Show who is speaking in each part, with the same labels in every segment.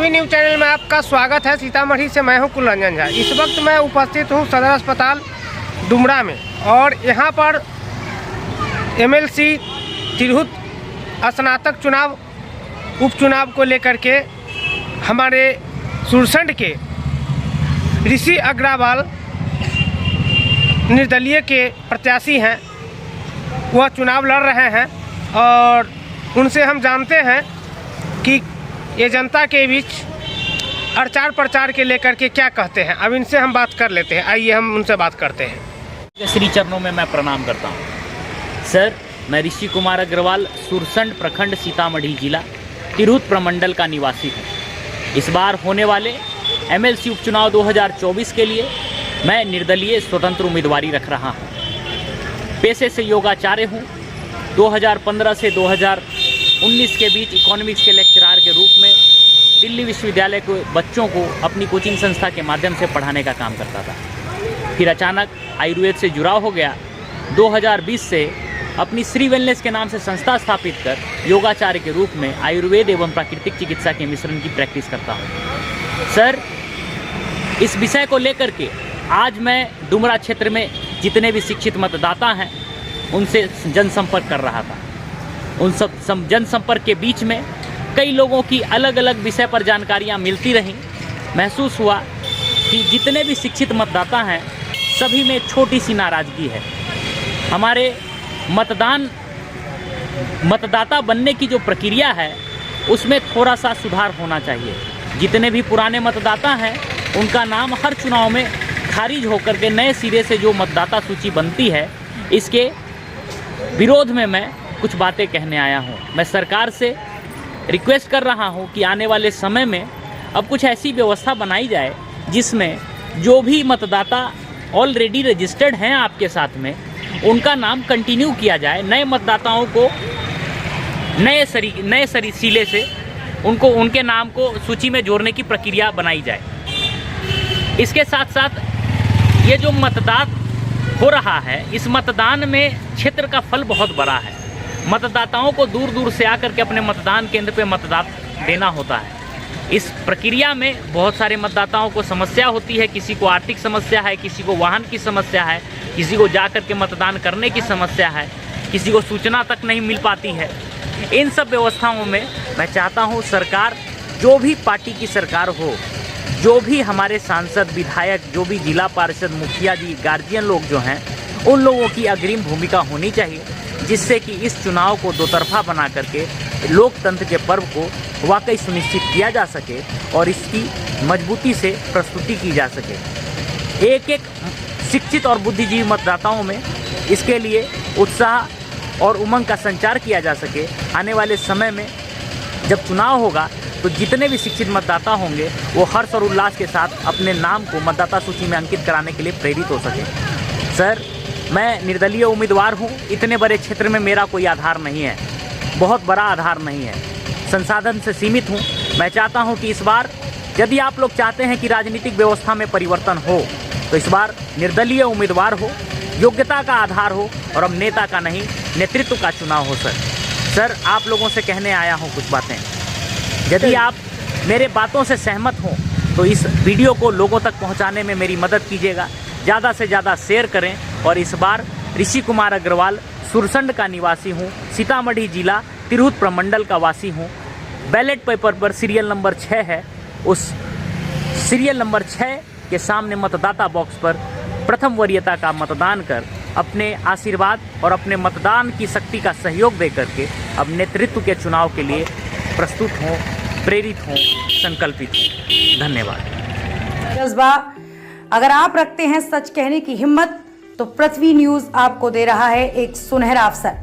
Speaker 1: पृथ्वी news channel में आपका स्वागत है। सीतामढ़ी से मैं हूं कुलरंजन झा। इस वक्त मैं उपस्थित हूं सदर अस्पताल डुमरा में और यहां पर एमएलसी तिरहुत स्नातक चुनाव उपचुनाव को लेकर के हमारे सुरसंड के ऋषि अग्रवाल निर्दलीय के प्रत्याशी हैं, वह चुनाव लड़ रहे हैं और उनसे हम जानते हैं कि ये जनता के बीच प्रचार प्रचार के लेकर के क्या कहते हैं। अब इनसे हम बात कर लेते हैं, आइए हम उनसे बात करते हैं।
Speaker 2: श्री चरणों में मैं प्रणाम करता हूँ। सर, मैं ऋषि कुमार अग्रवाल सुरसंड प्रखंड सीतामढ़ी जिला तिरहुत प्रमंडल का निवासी हूँ। इस बार होने वाले एमएलसी उपचुनाव 2024 के लिए मैं निर्दलीय स्वतंत्र उम्मीदवारी रख रहा हूँ। पेशे से योगाचार्य हूँ। 2015 से 2019 के बीच इकोनॉमिक्स के लेक्चरार के रूप में दिल्ली विश्वविद्यालय के बच्चों को अपनी कोचिंग संस्था के माध्यम से पढ़ाने का काम करता था। फिर अचानक आयुर्वेद से जुड़ाव हो गया। 2020 से अपनी श्री वेलनेस के नाम से संस्था स्थापित कर योगाचार्य के रूप में आयुर्वेद एवं प्राकृतिक चिकित्सा के मिश्रण की प्रैक्टिस करता हूँ। सर, इस विषय को लेकर के आज मैं डुमरा क्षेत्र में जितने भी शिक्षित मतदाता हैं उनसे जनसंपर्क कर रहा था। उन सब जनसंपर्क के बीच में कई लोगों की अलग अलग विषय पर जानकारियां मिलती रहीं। महसूस हुआ कि जितने भी शिक्षित मतदाता हैं सभी में छोटी सी नाराज़गी है। हमारे मतदाता बनने की जो प्रक्रिया है उसमें थोड़ा सा सुधार होना चाहिए। जितने भी पुराने मतदाता हैं उनका नाम हर चुनाव में खारिज होकर के नए सिरे से जो मतदाता सूची बनती है, इसके विरोध में मैं कुछ बातें कहने आया हूं। मैं सरकार से रिक्वेस्ट कर रहा हूं कि आने वाले समय में अब कुछ ऐसी व्यवस्था बनाई जाए जिसमें जो भी मतदाता ऑलरेडी रजिस्टर्ड हैं आपके साथ में, उनका नाम कंटिन्यू किया जाए। नए मतदाताओं को नए सिरे से उनके नाम को सूची में जोड़ने की प्रक्रिया बनाई जाए। इसके साथ साथ ये जो मतदान हो रहा है, इस मतदान में क्षेत्र का फल बहुत बड़ा है। मतदाताओं को दूर दूर से आकर के अपने मतदान केंद्र पे मतदान देना होता है। इस प्रक्रिया में बहुत सारे मतदाताओं को समस्या होती है। किसी को आर्थिक समस्या है, किसी को वाहन की समस्या है, किसी को जाकर के मतदान करने की समस्या है, किसी को सूचना तक नहीं मिल पाती है। इन सब व्यवस्थाओं में मैं चाहता हूँ सरकार, जो भी पार्टी की सरकार हो, जो भी हमारे सांसद विधायक, जो भी जिला पार्षद, मुखिया जी, गार्जियन लोग जो हैं, उन लोगों की अग्रिम भूमिका होनी चाहिए, जिससे कि इस चुनाव को दो तरफा बना करके लोकतंत्र के पर्व को वाकई सुनिश्चित किया जा सके और इसकी मजबूती से प्रस्तुति की जा सके। एक एक शिक्षित और बुद्धिजीवी मतदाताओं में इसके लिए उत्साह और उमंग का संचार किया जा सके। आने वाले समय में जब चुनाव होगा तो जितने भी शिक्षित मतदाता होंगे वो हर्ष और उल्लास के साथ अपने नाम को मतदाता सूची में अंकित कराने के लिए प्रेरित हो सके। सर, मैं निर्दलीय उम्मीदवार हूँ। इतने बड़े क्षेत्र में मेरा कोई आधार नहीं है, बहुत बड़ा आधार नहीं है, संसाधन से सीमित हूँ। मैं चाहता हूँ कि इस बार यदि आप लोग चाहते हैं कि राजनीतिक व्यवस्था में परिवर्तन हो तो इस बार निर्दलीय उम्मीदवार हो, योग्यता का आधार हो और अब नेता का नहीं, नेतृत्व का चुनाव हो। सर, आप लोगों से कहने आया हूँ कुछ बातें। यदि आप मेरे बातों से सहमत हों तो इस वीडियो को लोगों तक पहुंचाने में मेरी मदद कीजिएगा। ज़्यादा से ज़्यादा शेयर करें। और इस बार ऋषि कुमार अग्रवाल सुरसंड का निवासी हूं, सीतामढ़ी जिला तिरहुत प्रमंडल का वासी हूं। बैलेट पेपर पर सीरियल नंबर 6 है। उस सीरियल नंबर 6 के सामने मतदाता बॉक्स पर प्रथम वरीयता का मतदान कर अपने आशीर्वाद और अपने मतदान की शक्ति का सहयोग दे करके अब नेतृत्व के चुनाव के लिए प्रस्तुत हों, प्रेरित हों, संकल्पित हों। धन्यवाद।
Speaker 3: जज्बा अगर आप रखते हैं सच कहने की हिम्मत, तो पृथ्वी न्यूज आपको दे रहा है एक सुनहरा अवसर,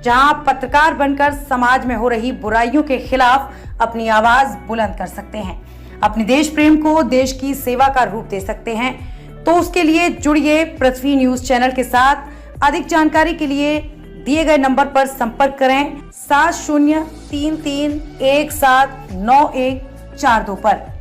Speaker 3: जहां आप पत्रकार बनकर समाज में हो रही बुराइयों के खिलाफ अपनी आवाज बुलंद कर सकते हैं, अपने देश प्रेम को देश की सेवा का रूप दे सकते हैं। तो उसके लिए जुड़िए पृथ्वी न्यूज चैनल के साथ। अधिक जानकारी के लिए दिए गए नंबर पर संपर्क करें 7033179142 पर।